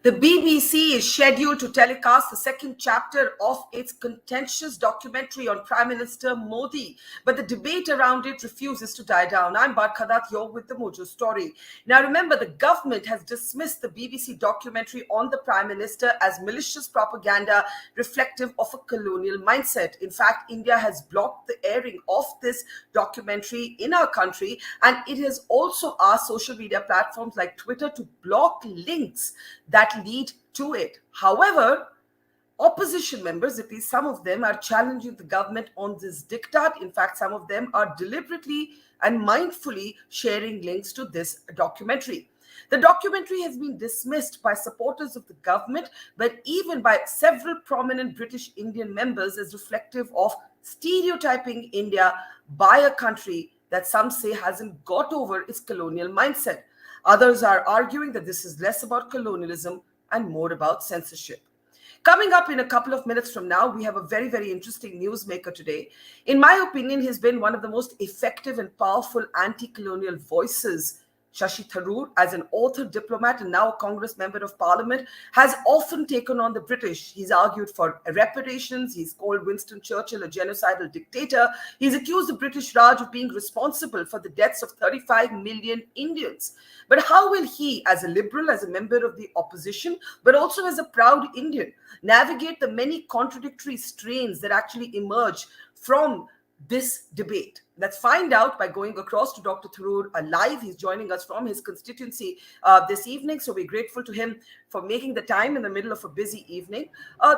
The BBC is scheduled to telecast the second chapter of its contentious documentary on Prime Minister Modi, but the debate around it refuses to die down. I'm Barkha Dutt, you're with the Mojo Story. Now remember, the government has dismissed the BBC documentary on the Prime Minister as malicious propaganda reflective of a colonial mindset. In fact, India has blocked the airing of this documentary in our country, and it has also asked social media platforms like Twitter to block links that lead to it. However, opposition members, at least some of them, are challenging the government on this diktat. In fact, some of them are deliberately and mindfully sharing links to this documentary. The documentary has been dismissed by supporters of the government, but even by several prominent British Indian members as reflective of stereotyping India by a country that some say hasn't got over its colonial mindset. Others are arguing that this is less about colonialism and more about censorship. Coming up in a couple of minutes from now, we have a very, very interesting newsmaker today. In my opinion, he's been one of the most effective and powerful anti-colonial voices. Shashi Tharoor, as an author, diplomat, and now a Congress member of Parliament, has often taken on the British. He's argued for reparations. He's called Winston Churchill a genocidal dictator. He's accused the British Raj of being responsible for the deaths of 35 million Indians. But how will he, as a liberal, as a member of the opposition, but also as a proud Indian, navigate the many contradictory strains that actually emerge from this debate? Let's find out by going across to Dr. Tharoor live. He's joining us from his constituency this evening, so we're grateful to him for making the time in the middle of a busy evening.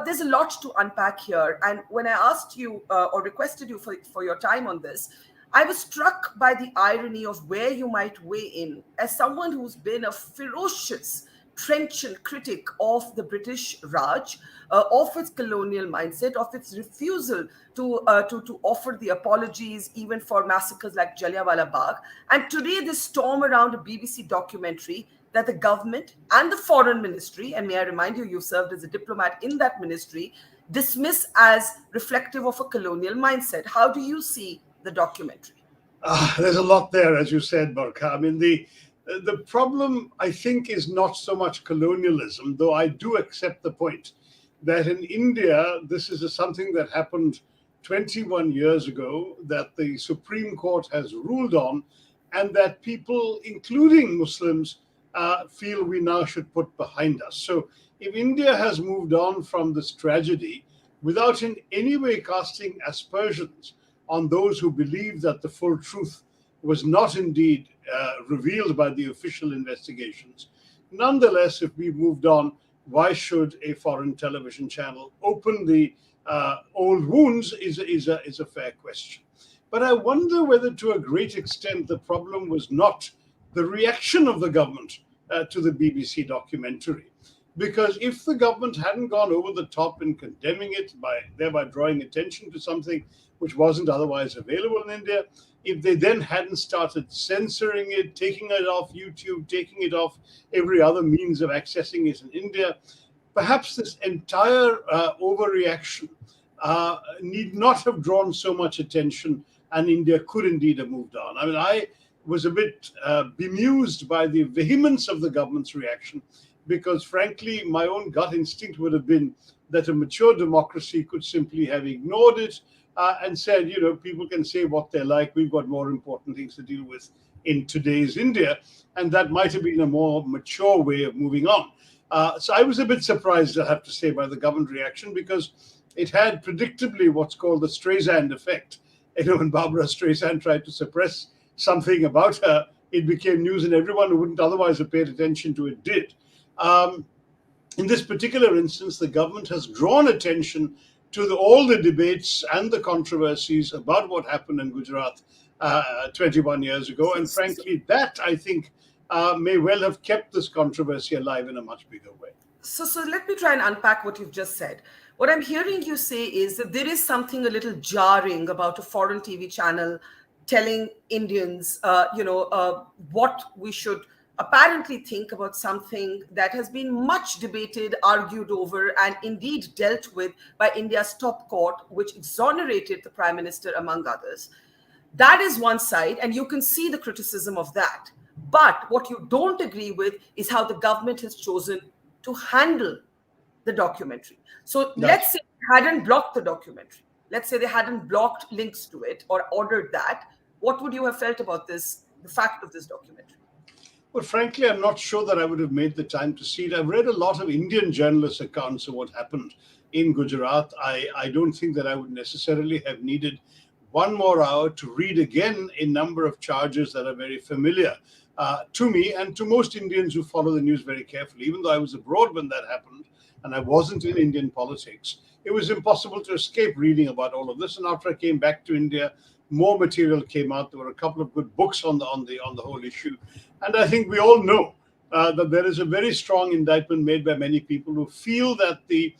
There's a lot to unpack here, and when I asked you or requested you for your time on this, I was struck by the irony of where you might weigh in as someone who's been a ferocious, trenchant critic of the British Raj, of its colonial mindset, of its refusal to offer the apologies even for massacres like Jallianwala Bagh. And today, this storm around a BBC documentary that the government and the foreign ministry, and may I remind you, you've served as a diplomat in that ministry, dismiss as reflective of a colonial mindset. How do you see the documentary? There's a lot there, as you said, Barkha. I mean, the problem, I think, is not so much colonialism, though I do accept the point that in India, this is something that happened 21 years ago, that the Supreme Court has ruled on, and that people, including Muslims, feel we now should put behind us. So if India has moved on from this tragedy without in any way casting aspersions on those who believe that the full truth was not indeed revealed by the official investigations. Nonetheless, if we've moved on, why should a foreign television channel open the old wounds is a fair question. But I wonder whether to a great extent the problem was not the reaction of the government to the BBC documentary. Because if the government hadn't gone over the top in condemning it, thereby drawing attention to something which wasn't otherwise available in India, if they then hadn't started censoring it, taking it off YouTube, taking it off every other means of accessing it in India, perhaps this entire overreaction need not have drawn so much attention, and India could indeed have moved on. I mean, I was a bit bemused by the vehemence of the government's reaction, because frankly, my own gut instinct would have been that a mature democracy could simply have ignored it and said, you know, people can say what they like. We've got more important things to deal with in today's India. And that might have been a more mature way of moving on. So I was a bit surprised, I have to say, by the government reaction, because it had predictably what's called the Streisand effect. You know, when Barbara Streisand tried to suppress something about her, it became news, and everyone who wouldn't otherwise have paid attention to it did. In this particular instance, the government has drawn attention to all the debates and the controversies about what happened in Gujarat 21 years ago. And frankly, that, I think, may well have kept this controversy alive in a much bigger way. So let me try and unpack what you've just said. What I'm hearing you say is that there is something a little jarring about a foreign TV channel telling Indians, what we should apparently think about something that has been much debated, argued over, and indeed dealt with by India's top court, which exonerated the Prime Minister, among others. That is one side, and you can see the criticism of that. But what you don't agree with is how the government has chosen to handle the documentary. So That's let's say they hadn't blocked the documentary. Let's say they hadn't blocked links to it or ordered that. What would you have felt about this, the fact of this documentary? Well, frankly, I'm not sure that I would have made the time to see it. I've read a lot of Indian journalists' accounts of what happened in Gujarat. I don't think that I would necessarily have needed one more hour to read again a number of charges that are very familiar to me and to most Indians who follow the news very carefully. Even though I was abroad when that happened and I wasn't in Indian politics, it was impossible to escape reading about all of this. And after I came back to India, more material came out. There were a couple of good books on the whole issue, and I think we all know that there is a very strong indictment made by many people who feel that the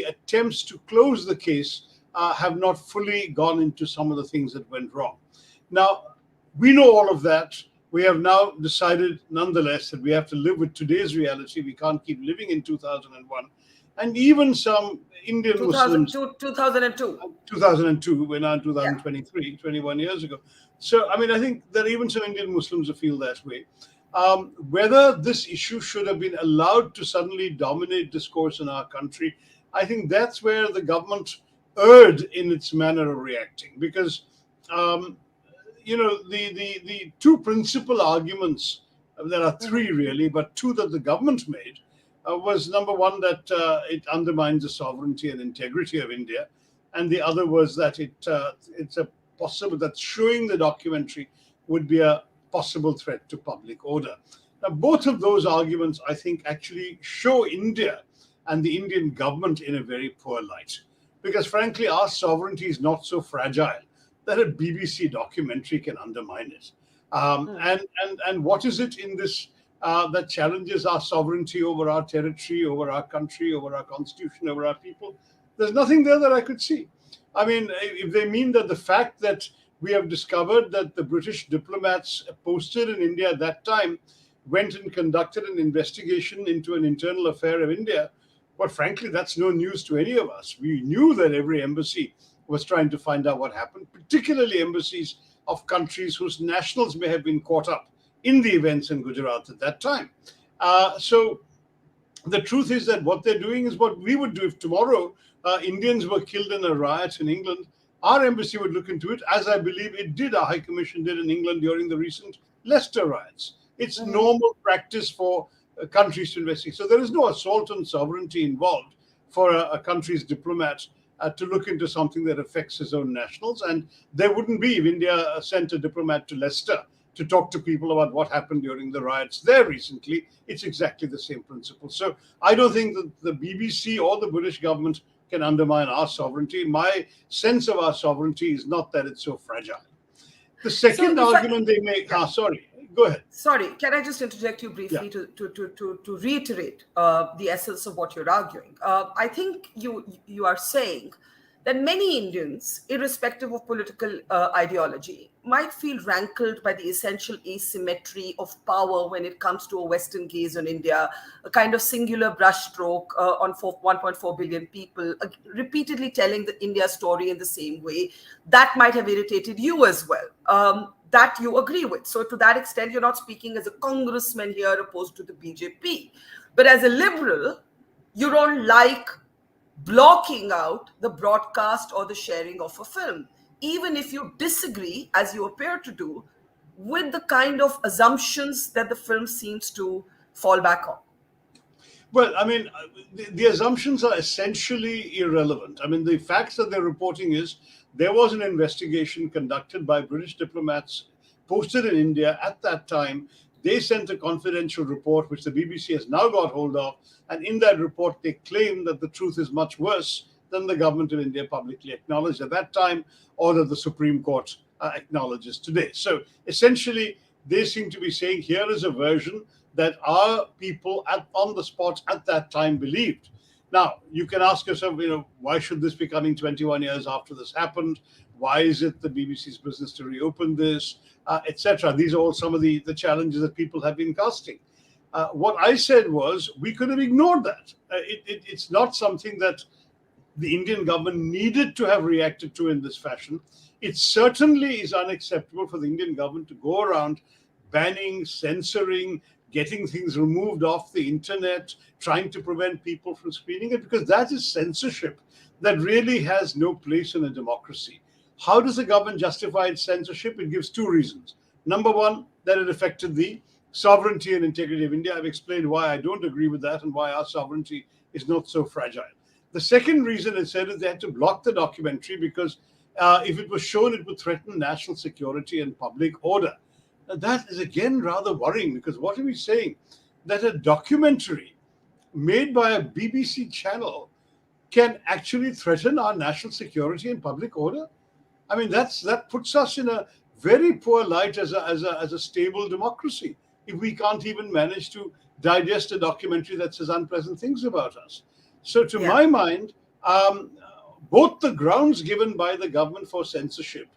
attempts to close the case have not fully gone into some of the things that went wrong. Now, we know all of that. We have now decided, nonetheless, that we have to live with today's reality. We can't keep living in 2001. And even some Indian Muslims. 2002, we're now in 2023, 21 years ago. So, I mean, I think there are even some Indian Muslims who feel that way. Whether this issue should have been allowed to suddenly dominate discourse in our country, I think that's where the government erred in its manner of reacting. Because, the two principal arguments, there are three really, but two that the government made, was number one, that it undermines the sovereignty and integrity of India. And the other was that it's a possible that showing the documentary would be a possible threat to public order. Now, both of those arguments, I think, actually show India and the Indian government in a very poor light. Because frankly, our sovereignty is not so fragile that a BBC documentary can undermine it. And what is it in this that challenges our sovereignty over our territory, over our country, over our constitution, over our people? There's nothing there that I could see. I mean, if they mean that the fact that we have discovered that the British diplomats posted in India at that time went and conducted an investigation into an internal affair of India, but frankly, that's no news to any of us. We knew that every embassy was trying to find out what happened, particularly embassies of countries whose nationals may have been caught up in the events in Gujarat at that time. So the truth is that what they're doing is what we would do if tomorrow Indians were killed in a riot in England. Our embassy would look into it, as I believe it did, our High Commission did in England during the recent Leicester riots. It's normal practice for countries to investigate. So there is no assault on sovereignty involved for a country's diplomat to look into something that affects his own nationals. And there wouldn't be if India sent a diplomat to Leicester to talk to people about what happened during the riots there recently. It's exactly the same principle. So I don't think that the BBC or the British government can undermine our sovereignty. My sense of our sovereignty is not that it's so fragile. The second argument they make, sorry, go ahead. Sorry, can I just interject you briefly to reiterate the essence of what you're arguing? I think you are saying that many Indians, irrespective of political ideology, might feel rankled by the essential asymmetry of power when it comes to a Western gaze on India, a kind of singular brushstroke on 1.4 billion people, repeatedly telling the India story in the same way. That might have irritated you as well. That you agree with. So to that extent, you're not speaking as a congressman here opposed to the BJP. But as a liberal, you don't like blocking out the broadcast or the sharing of a film, even if you disagree, as you appear to do, with the kind of assumptions that the film seems to fall back on. Well, I mean, the assumptions are essentially irrelevant. I mean, the facts that they're reporting is there was an investigation conducted by British diplomats posted in India at that time. They sent a confidential report, which the BBC has now got hold of. And in that report, they claim that the truth is much worse than the government of India publicly acknowledged at that time, or that the Supreme Court acknowledges today. So essentially, they seem to be saying here is a version that our people on the spot at that time believed. Now, you can ask yourself, why should this be coming 21 years after this happened? Why is it the BBC's business to reopen this, etc.? These are all some of the challenges that people have been casting. What I said was we could have ignored that. It's not something that the Indian government needed to have reacted to in this fashion. It certainly is unacceptable for the Indian government to go around banning, censoring, getting things removed off the internet, trying to prevent people from screening it, because that is censorship that really has no place in a democracy. How does the government justify its censorship? It gives two reasons. Number one, that it affected the sovereignty and integrity of India. I've explained why I don't agree with that and why our sovereignty is not so fragile. The second reason it said is they had to block the documentary because if it was shown, it would threaten national security and public order. Now, that is again rather worrying, because what are we saying? That a documentary made by a BBC channel can actually threaten our national security and public order? I mean, that puts us in a very poor light as a stable democracy if we can't even manage to digest a documentary that says unpleasant things about us. So to my mind, both the grounds given by the government for censorship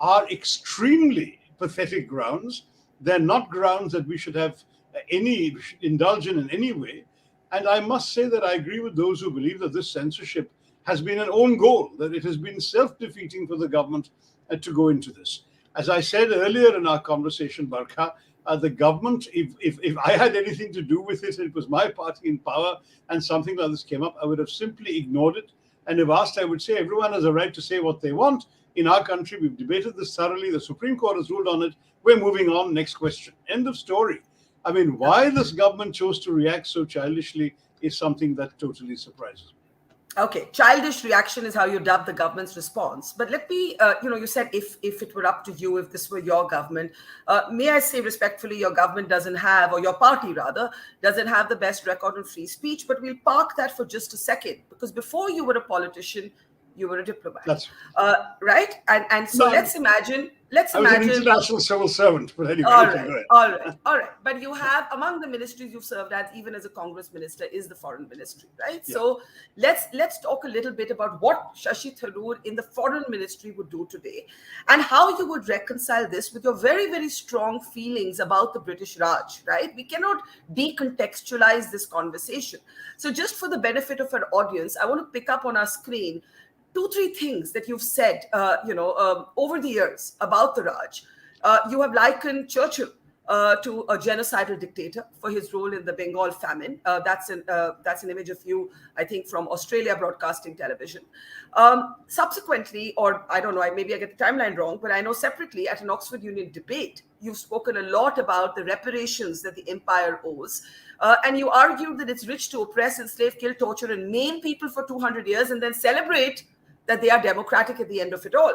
are extremely pathetic grounds. They're not grounds that we should have indulge in any way. And I must say that I agree with those who believe that this censorship has been an own goal, that it has been self-defeating for the government to go into this. As I said earlier in our conversation, Barkha, the government, if I had anything to do with it, it was my party in power and something like this came up, I would have simply ignored it. And if asked, I would say everyone has a right to say what they want. In our country, we've debated this thoroughly. The Supreme Court has ruled on it. We're moving on. Next question. End of story. I mean, why this government chose to react so childishly is something that totally surprises me. Okay, childish reaction is how you dub the government's response. But let me, you said if it were up to you, if this were your government, may I say respectfully, your government doesn't have, or your party rather, doesn't have the best record on free speech. But we'll park that for just a second, because before you were a politician, you were a diplomat. That's right. And so let's imagine. I was an international civil servant, but anyway. All right. But you have, among the ministries you've served as, even as a Congress minister, is the foreign ministry, right? Yeah. So let's talk a little bit about what Shashi Tharoor in the foreign ministry would do today, and how you would reconcile this with your very, very strong feelings about the British Raj, right? We cannot decontextualize this conversation. So just for the benefit of our audience, I want to pick up on our screen 2-3 things that you've said, over the years about the Raj. You have likened Churchill to a genocidal dictator for his role in the Bengal famine. That's an image of you, I think, from Australia Broadcasting Television. Subsequently, or I don't know, maybe I get the timeline wrong, but I know separately at an Oxford Union debate, you've spoken a lot about the reparations that the empire owes. And you argued that it's rich to oppress, enslave, kill, torture, and maim people for 200 years and then celebrate that they are democratic at the end of it all.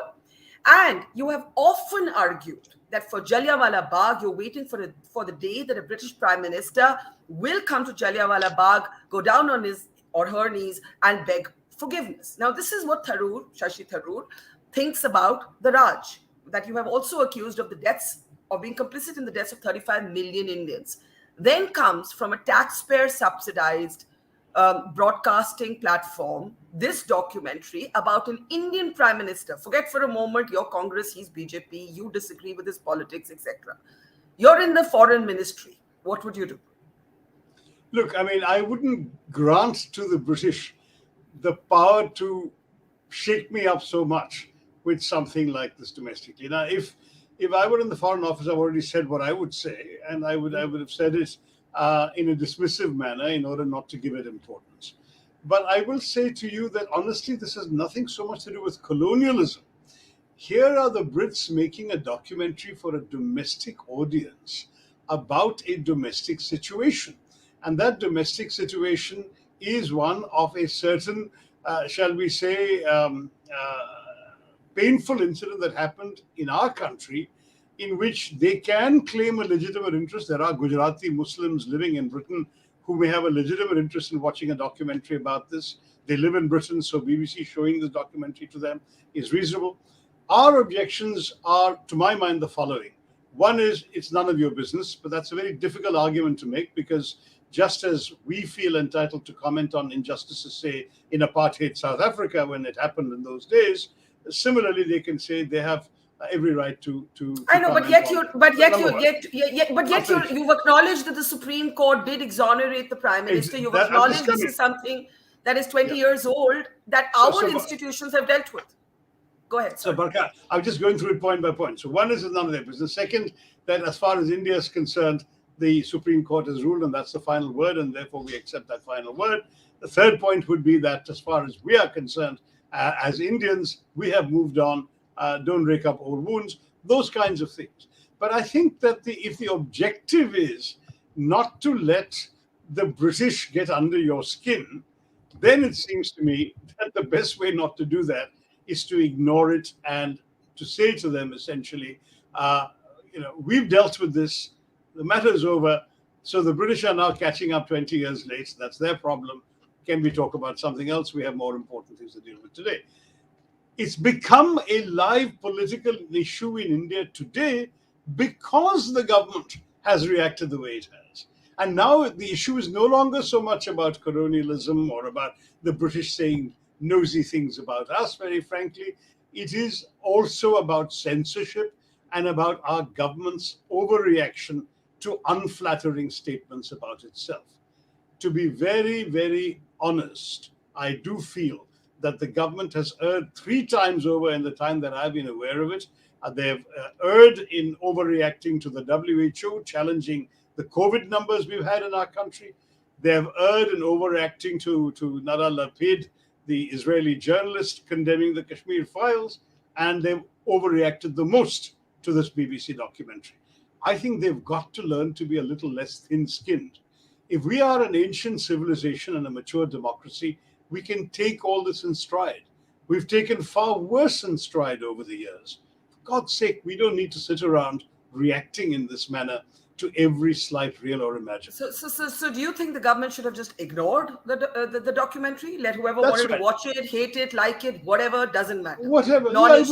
And you have often argued that for Jallianwala Bagh, you're waiting for the day that a British Prime Minister will come to Jallianwala Bagh, go down on his or her knees and beg forgiveness. Now, this is what Shashi Tharoor, thinks about the Raj, that you have also accused of the deaths, of being complicit in the deaths of 35 million Indians. Then comes from a taxpayer-subsidized broadcasting platform, this documentary about an Indian prime minister. Forget for a moment your Congress, he's BJP, you disagree with his politics, etc. You're in the foreign ministry. What would you do? Look, I mean, I wouldn't grant to the British the power to shake me up so much with something like this domestically. Now, if I were in the Foreign Office, I've already said what I would say, and I would have said it in a dismissive manner in order not to give it importance. But I will say to you that honestly, this has nothing so much to do with colonialism. Here are the Brits making a documentary for a domestic audience about a domestic situation. And that domestic situation is one of a certain, shall we say, painful incident that happened in our country, in which they can claim a legitimate interest. There are Gujarati Muslims living in Britain who may have a legitimate interest in watching a documentary about this. They live in Britain, so BBC showing this documentary to them is reasonable. Our objections are, to my mind, the following. One is, it's none of your business, but that's a very difficult argument to make, because just as we feel entitled to comment on injustices, say, in apartheid South Africa when it happened in those days, similarly, they can say they have every right to I know, but yet you've acknowledged that the Supreme Court did exonerate the Prime Minister. You've acknowledged this is something that is 20 years old that our institutions have dealt with. Go ahead. So, Barkha, I'm just going through it point by point. So, one is none of their business. Second, that as far as India is concerned, the Supreme Court has ruled, and that's the final word, and therefore we accept that final word. The third point would be that, as far as we are concerned, as Indians, we have moved on. Don't rake up old wounds. Those kinds of things. But I think that if the objective is not to let the British get under your skin, then it seems to me that the best way not to do that is to ignore it and to say to them essentially, we've dealt with this, the matter is over. So the British are now catching up 20 years late. That's their problem. Can we talk about something else? We have more important things to deal with today. It's become a live political issue in India today because the government has reacted the way it has. And now the issue is no longer so much about colonialism or about the British saying nosy things about us, very frankly. It is also about censorship and about our government's overreaction to unflattering statements about itself. To be very, very honest, I do feel that the government has erred 3 times over in the time that I've been aware of it. They have erred in overreacting to the WHO, challenging the COVID numbers we've had in our country. They have erred in overreacting to Nara Lapid, the Israeli journalist, condemning the Kashmir files, and they've overreacted the most to this BBC documentary. I think they've got to learn to be a little less thin-skinned. If we are an ancient civilization and a mature democracy, we can take all this in stride. We've taken far worse in stride over the years. For God's sake, we don't need to sit around reacting in this manner to every slight, real or imagined. So do you think the government should have just ignored the documentary? Let whoever That's wanted right. to watch it, hate it, like it, whatever, doesn't matter. Whatever. Yeah,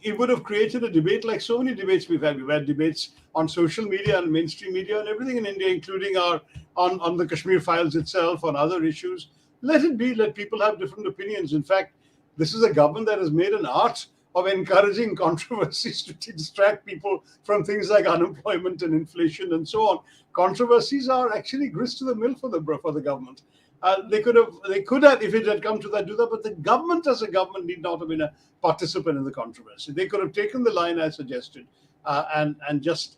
it would have created a debate like so many debates we've had. We've had debates on social media and mainstream media and everything in India, including on the Kashmir files itself, on other issues. Let it be. Let people have different opinions. In fact, this is a government that has made an art of encouraging controversies to distract people from things like unemployment and inflation and so on. Controversies are actually grist to the mill for the government. They could have, if it had come to that, do that. But the government, as a government, need not have been a participant in the controversy. They could have taken the line I suggested and just,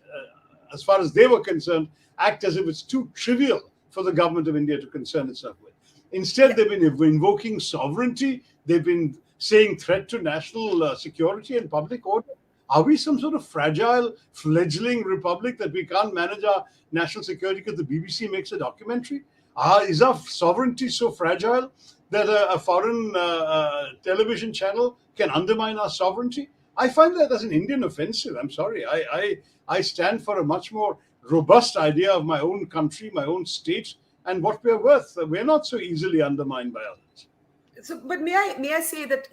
as far as they were concerned, act as if it's too trivial for the government of India to concern itself with. Instead, they've been invoking sovereignty. They've been saying threat to national security and public order. Are we some sort of fragile, fledgling republic that we can't manage our national security because the BBC makes a documentary? Is our sovereignty so fragile that a foreign television channel can undermine our sovereignty? I find that as an Indian offensive. I'm sorry. I stand for a much more robust idea of my own country, my own state, and what we're worth. We're not so easily undermined by others. So, but may I say that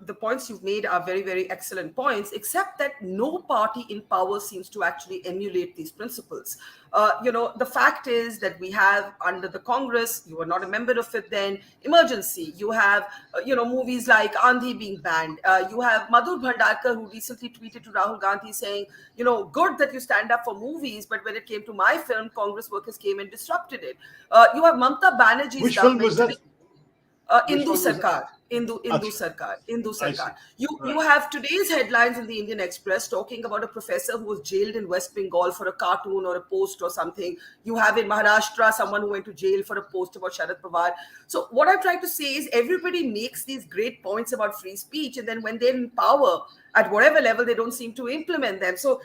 the points you've made are very, very excellent points, except that no party in power seems to actually emulate these principles. The fact is that we have, under the Congress, you were not a member of it then, emergency. You have, movies like Andhi being banned. You have Madhur Bhandarkar, who recently tweeted to Rahul Gandhi saying, good that you stand up for movies, but when it came to my film, Congress workers came and disrupted it. You have Mamata Banerjee's Which film was that? Hindu Sarkar. Hindu Sarkar. You have today's headlines in the Indian Express talking about a professor who was jailed in West Bengal for a cartoon or a post or something. You have in Maharashtra someone who went to jail for a post about Sharad Pawar. So what I'm trying to say is everybody makes these great points about free speech, and then when they're in power at whatever level, they don't seem to implement them. So,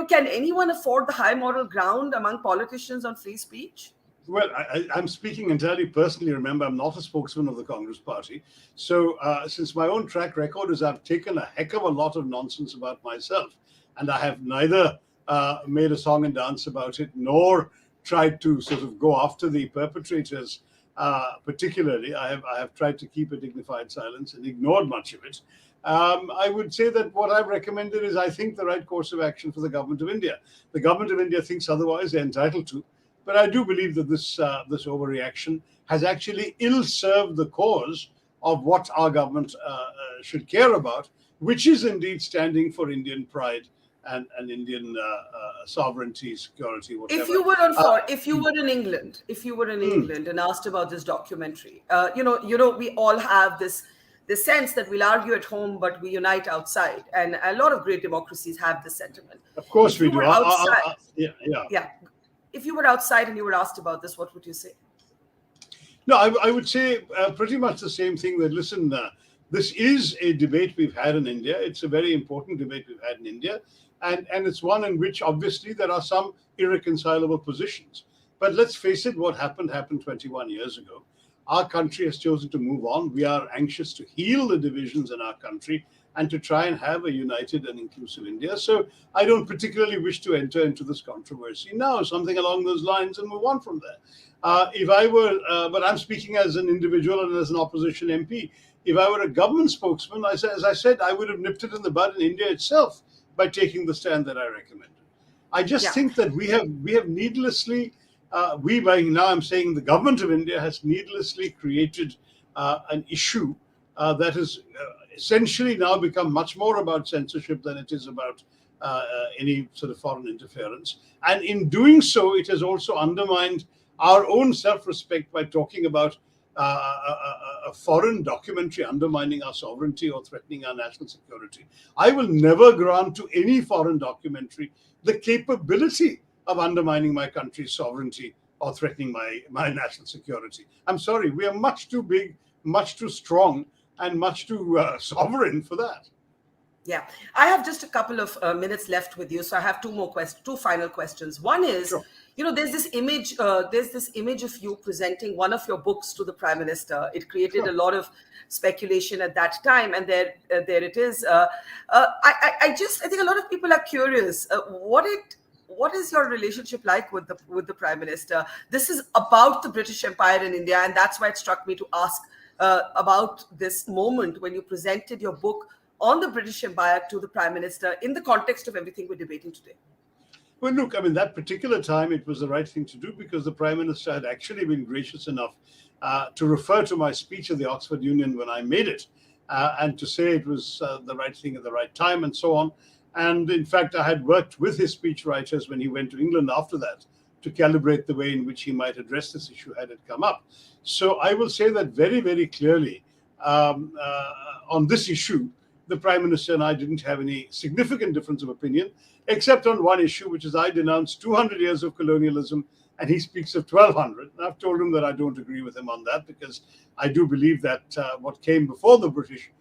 can anyone afford the high moral ground among politicians on free speech? Well, I'm speaking entirely personally. Remember, I'm not a spokesman of the Congress Party. So since my own track record is I've taken a heck of a lot of nonsense about myself, and I have neither made a song and dance about it, nor tried to sort of go after the perpetrators particularly. I have tried to keep a dignified silence and ignored much of it. I would say that what I've recommended is, I think, the right course of action for the government of India. The government of India thinks otherwise, they're entitled to. But I do believe that this overreaction has actually ill-served the cause of what our government should care about, which is indeed standing for Indian pride and Indian sovereignty, security, whatever. If you were in England and asked about this documentary, we all have this the sense that we'll argue at home, but we unite outside. And a lot of great democracies have this sentiment. Of course If we you do. were outside, Yeah, yeah. yeah, if you were outside and you were asked about this, what would you say? No, I would say pretty much the same thing. That listen, this is a debate we've had in India. It's a very important debate we've had in India, and it's one in which obviously there are some irreconcilable positions. But let's face it, what happened 21 years ago. Our country has chosen to move on. We are anxious to heal the divisions in our country and to try and have a united and inclusive India. So I don't particularly wish to enter into this controversy now, something along those lines, and move on from there. If I were, but I'm speaking as an individual and as an opposition MP. If I were a government spokesman, as I said, I would have nipped it in the bud in India itself by taking the stand that I recommended. I just think that we have needlessly, by now I'm saying the government of India has needlessly created an issue that has essentially now become much more about censorship than it is about any sort of foreign interference. And in doing so, it has also undermined our own self-respect by talking about a foreign documentary undermining our sovereignty or threatening our national security. I will never grant to any foreign documentary the capability of undermining my country's sovereignty or threatening my national security. I'm sorry, we are much too big, much too strong, and much too sovereign for that. Yeah, I have just a couple of minutes left with you, so I have two final questions. One is, Sure. there's this image of you presenting one of your books to the Prime Minister. It created Sure. a lot of speculation at that time, and there it is. I think a lot of people are curious. What is your relationship like with the Prime Minister? This is about the British Empire in India, and that's why it struck me to ask about this moment when you presented your book on the British Empire to the Prime Minister in the context of everything we're debating today. Well, look, I mean, that particular time, it was the right thing to do because the Prime Minister had actually been gracious enough to refer to my speech at the Oxford Union when I made it and to say it was the right thing at the right time and so on. And in fact, I had worked with his speechwriters when he went to England after that to calibrate the way in which he might address this issue had it come up. So I will say that very, very clearly on this issue, the Prime Minister and I didn't have any significant difference of opinion, except on one issue, which is I denounced 200 years of colonialism, and he speaks of 1200. And I've told him that I don't agree with him on that, because I do believe that what came before the British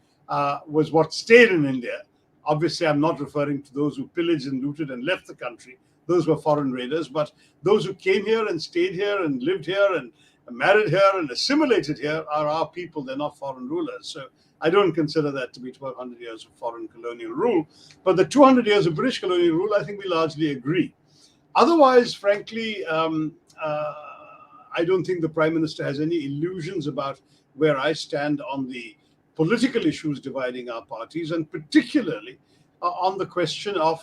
was what stayed in India. Obviously, I'm not referring to those who pillaged and looted and left the country. Those were foreign raiders. But those who came here and stayed here and lived here and married here and assimilated here are our people. They're not foreign rulers. So I don't consider that to be 1200 years of foreign colonial rule. But the 200 years of British colonial rule, I think we largely agree. Otherwise, frankly, I don't think the Prime Minister has any illusions about where I stand on the political issues dividing our parties, and particularly on the question of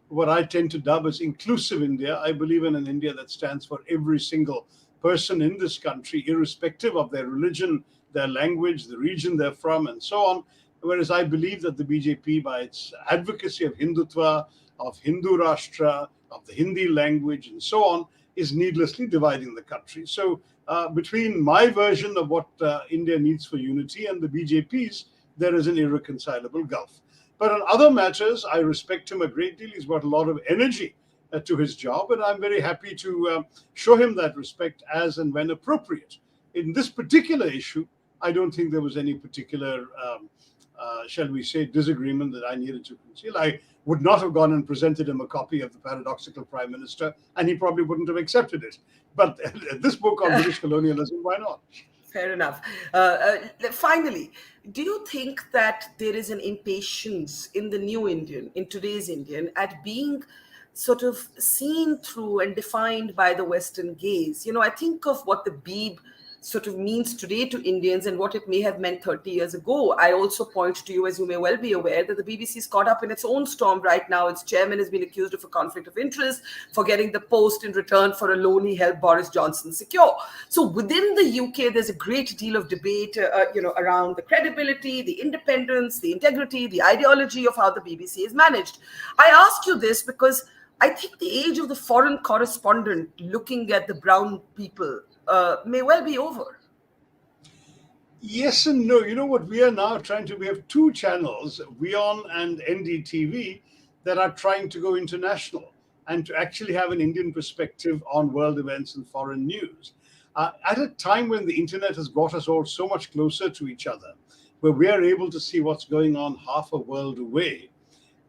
what I tend to dub as inclusive India. I believe in an India that stands for every single person in this country, irrespective of their religion, their language, the region they're from, and so on. Whereas I believe that the BJP, by its advocacy of Hindutva, of Hindu Rashtra, of the Hindi language, and so on, is needlessly dividing the country. So between my version of what India needs for unity and the BJP's, there is an irreconcilable gulf. But on other matters, I respect him a great deal. He's got a lot of energy to his job, and I'm very happy to show him that respect as and when appropriate. In this particular issue, I don't think there was any particular, shall we say, disagreement that I needed to conceal. I would not have gone and presented him a copy of the paradoxical Prime Minister, and he probably wouldn't have accepted it. But this book on British colonialism, why not? Fair enough. Finally, do you think that there is an impatience in the new Indian, in today's Indian, at being sort of seen through and defined by the Western gaze? I think of what the Beeb sort of means today to Indians and what it may have meant 30 years ago. I also point to you, as you may well be aware, that the BBC is caught up in its own storm right now. Its chairman has been accused of a conflict of interest for getting the post in return for a loan he helped Boris Johnson secure. So within the UK, there's a great deal of debate, around the credibility, the independence, the integrity, the ideology of how the BBC is managed. I ask you this because I think the age of the foreign correspondent looking at the brown people may well be over. Yes and no. You know what we are now trying to, we have two channels, WION and NDTV, that are trying to go international and to actually have an Indian perspective on world events and foreign news. At a time when the internet has brought us all so much closer to each other, where we are able to see what's going on half a world away,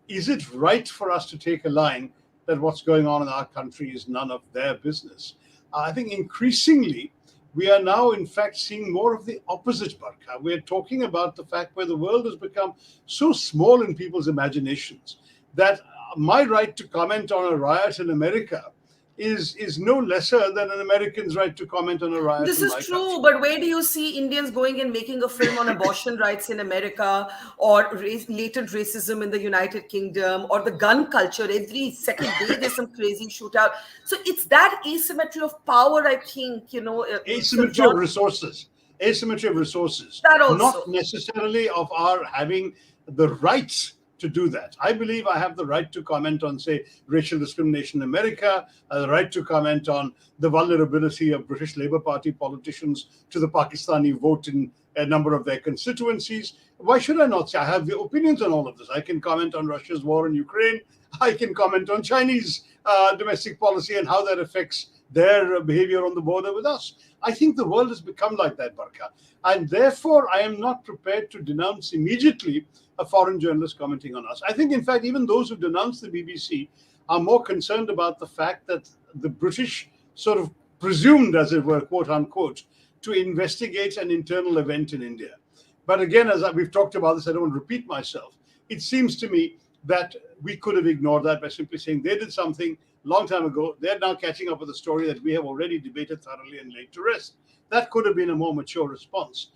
is it right for us to take a line that what's going on in our country is none of their business? I think increasingly we are now, in fact, seeing more of the opposite, Barkha. We're talking about the fact where the world has become so small in people's imaginations that my right to comment on a riot in America is no lesser than an American's right to comment on a riot This in is my true, country. but where do you see Indians going and making a film on abortion rights in America, or latent racism in the United Kingdom, or the gun culture? Every second day there's some crazy shootout. So it's that asymmetry of power, I think, Sir Asymmetry of John, resources, asymmetry of resources, that not also. necessarily of our having the rights to do that. I believe I have the right to comment on, say, racial discrimination in America, the right to comment on the vulnerability of British Labour Party politicians to the Pakistani vote in a number of their constituencies. Why should I not say I have the opinions on all of this? I can comment on Russia's war in Ukraine. I can comment on Chinese domestic policy and how that affects their behavior on the border with us. I think the world has become like that, Barkha. And therefore, I am not prepared to denounce immediately a foreign journalist commenting on us. I think, in fact, even those who denounce the BBC are more concerned about the fact that the British sort of presumed, as it were, quote unquote, to investigate an internal event in India. But again, as we've talked about this, I don't want to repeat myself. It seems to me that we could have ignored that by simply saying they did something long time ago. They're now catching up with a story that we have already debated thoroughly and laid to rest. That could have been a more mature response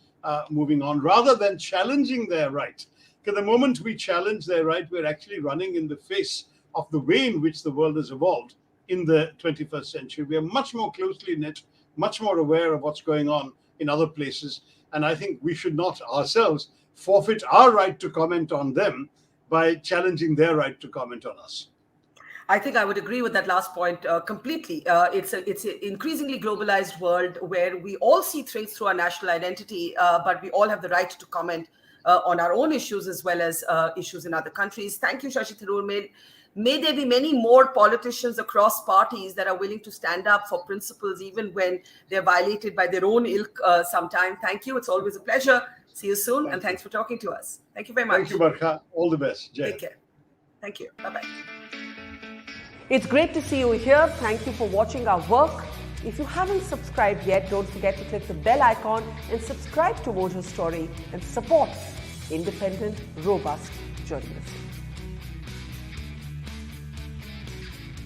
moving on, rather than challenging their right. Because the moment we challenge their right, we're actually running in the face of the way in which the world has evolved in the 21st century. We are much more closely knit, much more aware of what's going on in other places. And I think we should not ourselves forfeit our right to comment on them by challenging their right to comment on us. I think I would agree with that last point completely. It's an increasingly globalized world where we all see things through our national identity, but we all have the right to comment on our own issues as well as issues in other countries. Thank you, Shashi Tharoor. May there be many more politicians across parties that are willing to stand up for principles even when they're violated by their own ilk sometime. Thank you. It's always a pleasure. See you soon. And thanks for talking to us. Thank you very much. Thank you, Barkha. All the best. Jai. Take care. Thank you. Bye-bye. It's great to see you here. Thank you for watching our work. If you haven't subscribed yet, don't forget to click the bell icon and subscribe to Mojo Story and support independent, robust journalism.